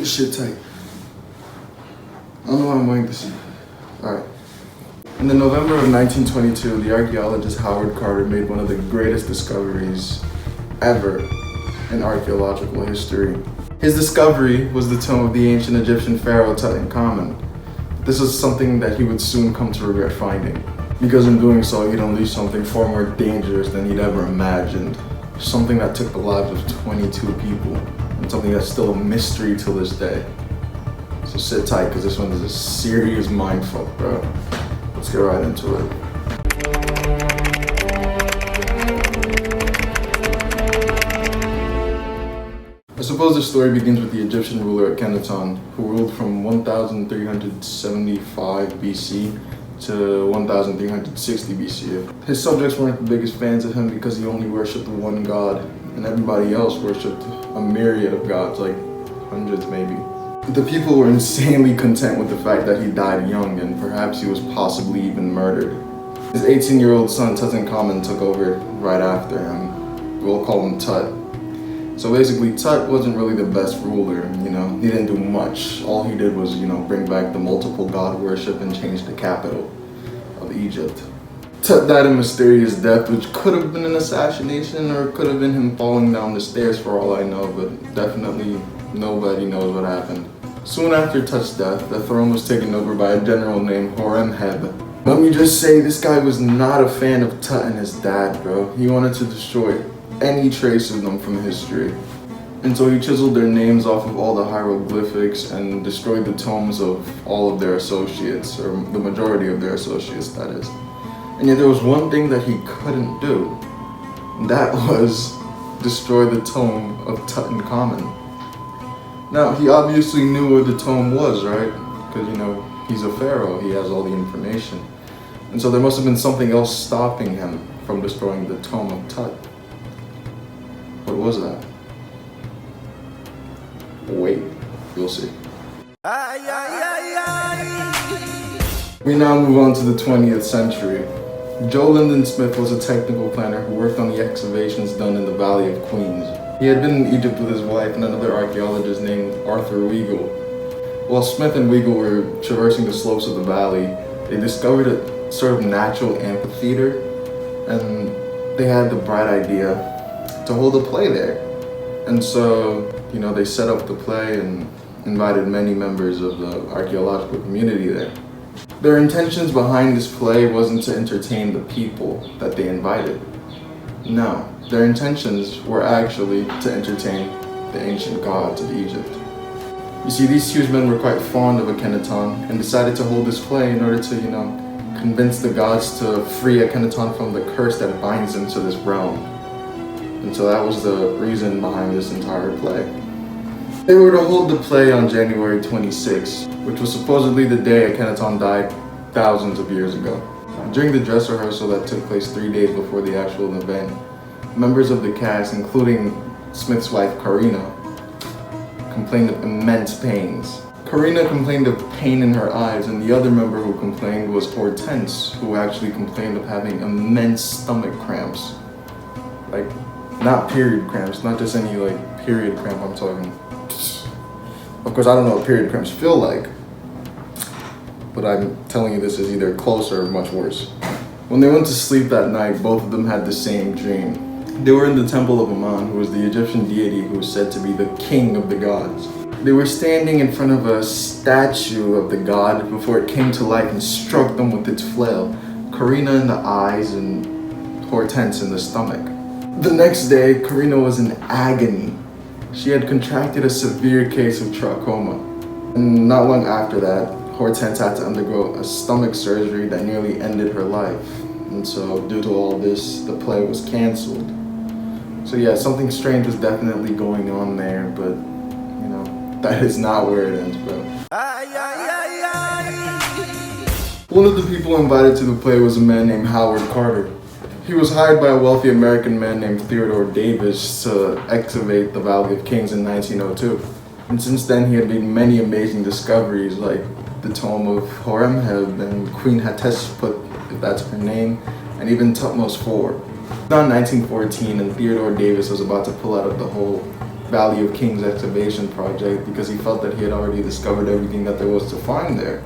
this shit tight. I don't know why I'm wearing this. Alright. In the November of 1922, the archaeologist Howard Carter made one of the greatest discoveries ever in archaeological history. His discovery was the tomb of the ancient Egyptian pharaoh Tutankhamun. This was something that he would soon come to regret finding, because in doing so, he'd unleashed something far more dangerous than he'd ever imagined. Something that took the lives of 22 people, and something that's still a mystery till this day. So sit tight, because this one is a serious mindfuck, bro. Let's get right into it. I suppose the story begins with the Egyptian ruler Akhenaton, who ruled from 1375 BC to 1360 BC. His subjects weren't the biggest fans of him because he only worshipped one god, and everybody else worshipped a myriad of gods, like hundreds maybe. The people were insanely content with the fact that he died young, and perhaps he was possibly even murdered. His 18-year-old son Tutankhamun took over right after him. We'll call him Tut. So basically, Tut wasn't really the best ruler, He didn't do much. All he did was, bring back the multiple god worship and change the capital of Egypt. Tut died a mysterious death, which could have been an assassination or could have been him falling down the stairs for all I know, but definitely nobody knows what happened. Soon after Tut's death, the throne was taken over by a general named Horemheb. Let me just say, this guy was not a fan of Tut and his dad, bro. He wanted to destroy any trace of them from history. And so he chiseled their names off of all the hieroglyphics and destroyed the tombs of all of their associates, or the majority of their associates, that is. And yet there was one thing that he couldn't do, and that was destroy the tomb of Tutankhamun. Now, he obviously knew where the tomb was, right? Because, he's a pharaoh, he has all the information. And so there must have been something else stopping him from destroying the tomb of Tut. What was that? Wait, you'll see. We now move on to the 20th century. Joe Lindon Smith was a technical planner who worked on the excavations done in the Valley of Queens. He had been in Egypt with his wife and another archaeologist named Arthur Weigel. While Smith and Weigel were traversing the slopes of the valley, they discovered a sort of natural amphitheater, and they had the bright idea to hold a play there. And so, they set up the play and invited many members of the archaeological community there. Their intentions behind this play wasn't to entertain the people that they invited. No, their intentions were actually to entertain the ancient gods of Egypt. You see, these huge men were quite fond of Akhenaton and decided to hold this play in order to, convince the gods to free Akhenaton from the curse that binds him to this realm. And so that was the reason behind this entire play. They were to hold the play on January 26, which was supposedly the day Akhenaton died thousands of years ago. During the dress rehearsal that took place 3 days before the actual event, members of the cast, including Smith's wife Karina, complained of immense pains. Karina complained of pain in her eyes, and the other member who complained was Hortense, who actually complained of having immense stomach cramps. Like, not period cramps, not just any period cramp, I'm talking. Of course, I don't know what period cramps feel like, but I'm telling you this is either close or much worse. When they went to sleep that night, both of them had the same dream. They were in the temple of Amun, who was the Egyptian deity who was said to be the king of the gods. They were standing in front of a statue of the god before it came to life and struck them with its flail, Karina in the eyes and Hortense in the stomach. The next day, Karina was in agony. She had contracted a severe case of trachoma. And not long after that, Hortense had to undergo a stomach surgery that nearly ended her life. And so, due to all this, the play was canceled. So yeah, something strange was definitely going on there, but, that is not where it ends, bro. One of the people invited to the play was a man named Howard Carter. He was hired by a wealthy American man named Theodore Davis to excavate the Valley of Kings in 1902. And since then, he had made many amazing discoveries, like the tomb of Horemheb and Queen Hatshepsut, if that's her name, and even Thutmose IV. Around 1914, and Theodore Davis was about to pull out of the hole, Valley of Kings excavation project because he felt that he had already discovered everything that there was to find there.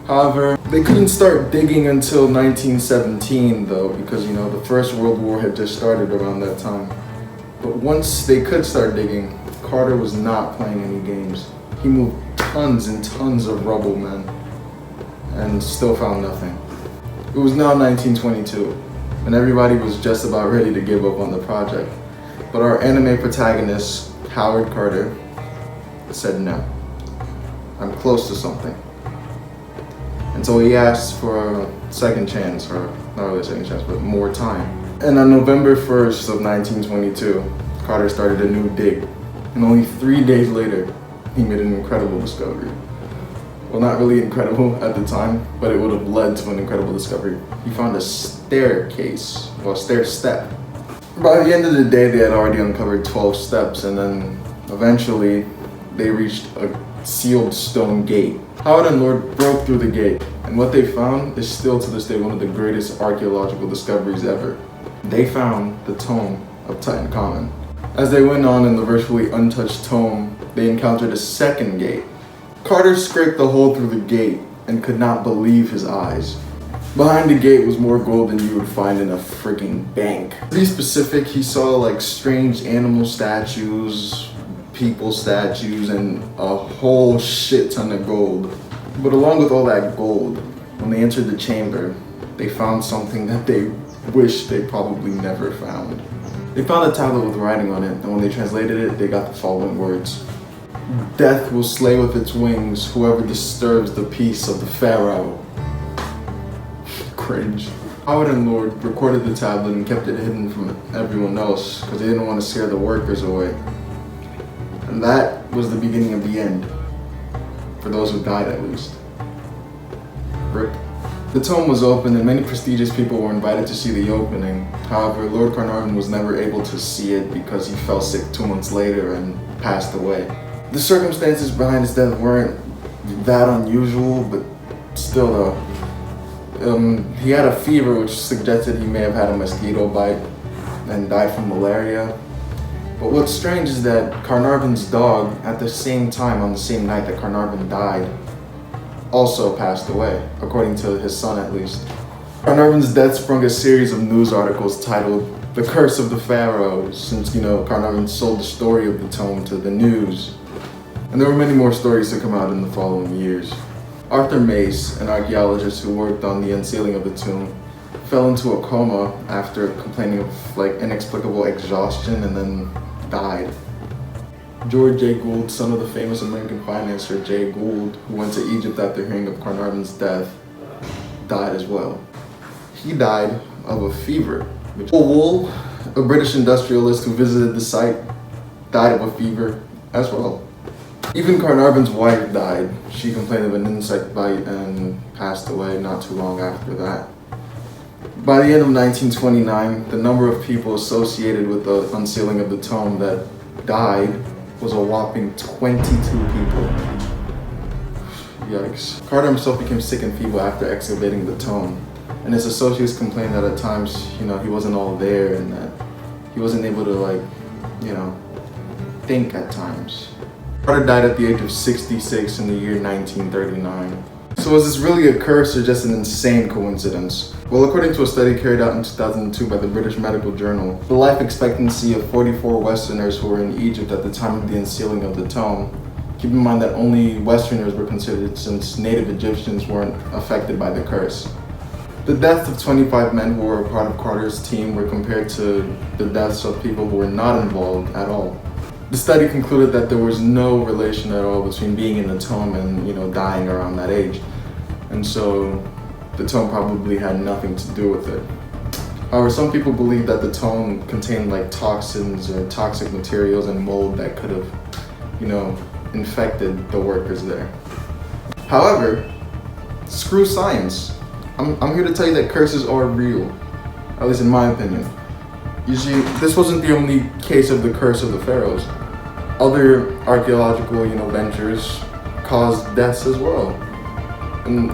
However, they couldn't start digging until 1917 though, because the First World War had just started around that time. But once they could start digging, Carter was not playing any games. He moved tons and tons of rubble, man, and still found nothing. It was now 1922, and everybody was just about ready to give up on the project. But our anime protagonist, Howard Carter, said no. I'm close to something. And so he asked for a second chance, or not really a second chance, but more time. And on November 1st of 1922, Carter started a new dig. And only 3 days later, he made an incredible discovery. Well, not really incredible at the time, but it would have led to an incredible discovery. He found a staircase, well, stair step. By the end of the day, they had already uncovered 12 steps, and then eventually they reached a sealed stone gate. Howard and Lord broke through the gate, and what they found is still to this day one of the greatest archaeological discoveries ever. They found the tomb of Tutankhamun. As they went on in the virtually untouched tomb, they encountered a second gate. Carter scraped the hole through the gate and could not believe his eyes. Behind the gate was more gold than you would find in a freaking bank. To be specific, he saw like strange animal statues, people statues, and a whole shit ton of gold. But along with all that gold, when they entered the chamber, they found something that they wish they probably never found. They found a tablet with writing on it, and when they translated it, they got the following words. Death will slay with its wings whoever disturbs the peace of the Pharaoh. Cringe. Howard and Lord recorded the tablet and kept it hidden from everyone else because they didn't want to scare the workers away. And that was the beginning of the end. For those who died, at least. RIP. The tomb was open and many prestigious people were invited to see the opening. However, Lord Carnarvon was never able to see it because he fell sick 2 months later and passed away. The circumstances behind his death weren't that unusual, but still though. He had a fever which suggested he may have had a mosquito bite and died from malaria. But what's strange is that Carnarvon's dog, at the same time, on the same night that Carnarvon died, also passed away, according to his son at least. Carnarvon's death sprung a series of news articles titled The Curse of the Pharaohs, since, Carnarvon sold the story of the tomb to the news. And there were many more stories to come out in the following years. Arthur Mace, an archaeologist who worked on the unsealing of the tomb, fell into a coma after complaining of inexplicable exhaustion and then died. Jay Gould, son of the famous American financier Jay Gould, who went to Egypt after hearing of Carnarvon's death, died as well. He died of a fever. Wool, a British industrialist who visited the site, died of a fever as well. Even Carnarvon's wife died. She complained of an insect bite and passed away not too long after that. By the end of 1929, the number of people associated with the unsealing of the tomb that died was a whopping 22 people. Yikes. Carter himself became sick and feeble after excavating the tomb, and his associates complained that at times, he wasn't all there and that he wasn't able to think at times. Carter died at the age of 66 in the year 1939. So was this really a curse or just an insane coincidence? Well, according to a study carried out in 2002 by the British Medical Journal, the life expectancy of 44 Westerners who were in Egypt at the time of the unsealing of the tomb. Keep in mind that only Westerners were considered since native Egyptians weren't affected by the curse. The deaths of 25 men who were a part of Carter's team were compared to the deaths of people who were not involved at all. The study concluded that there was no relation at all between being in the tomb and, dying around that age. And so the tomb probably had nothing to do with it. However, some people believe that the tomb contained toxins or toxic materials and mold that could have, infected the workers there. However, screw science. I'm here to tell you that curses are real, at least in my opinion. You see, this wasn't the only case of the curse of the Pharaohs. Other archaeological, ventures caused deaths as well. And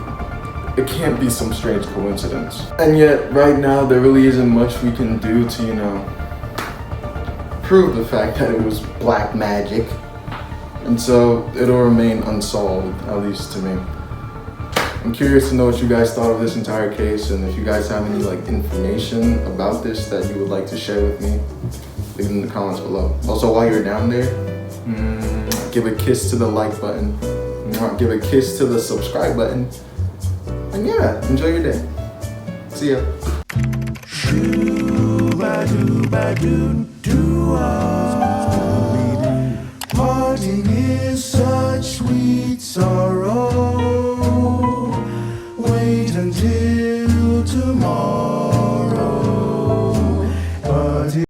it can't be some strange coincidence. And yet, right now, there really isn't much we can do to, prove the fact that it was black magic. And so it'll remain unsolved, at least to me. I'm curious to know what you guys thought of this entire case, and if you guys have any information about this that you would like to share with me, leave it in the comments below. Also, while you're down there, give a kiss to the like button, give a kiss to the subscribe button, and yeah, enjoy your day. See ya. Parting is such sweet sorrow.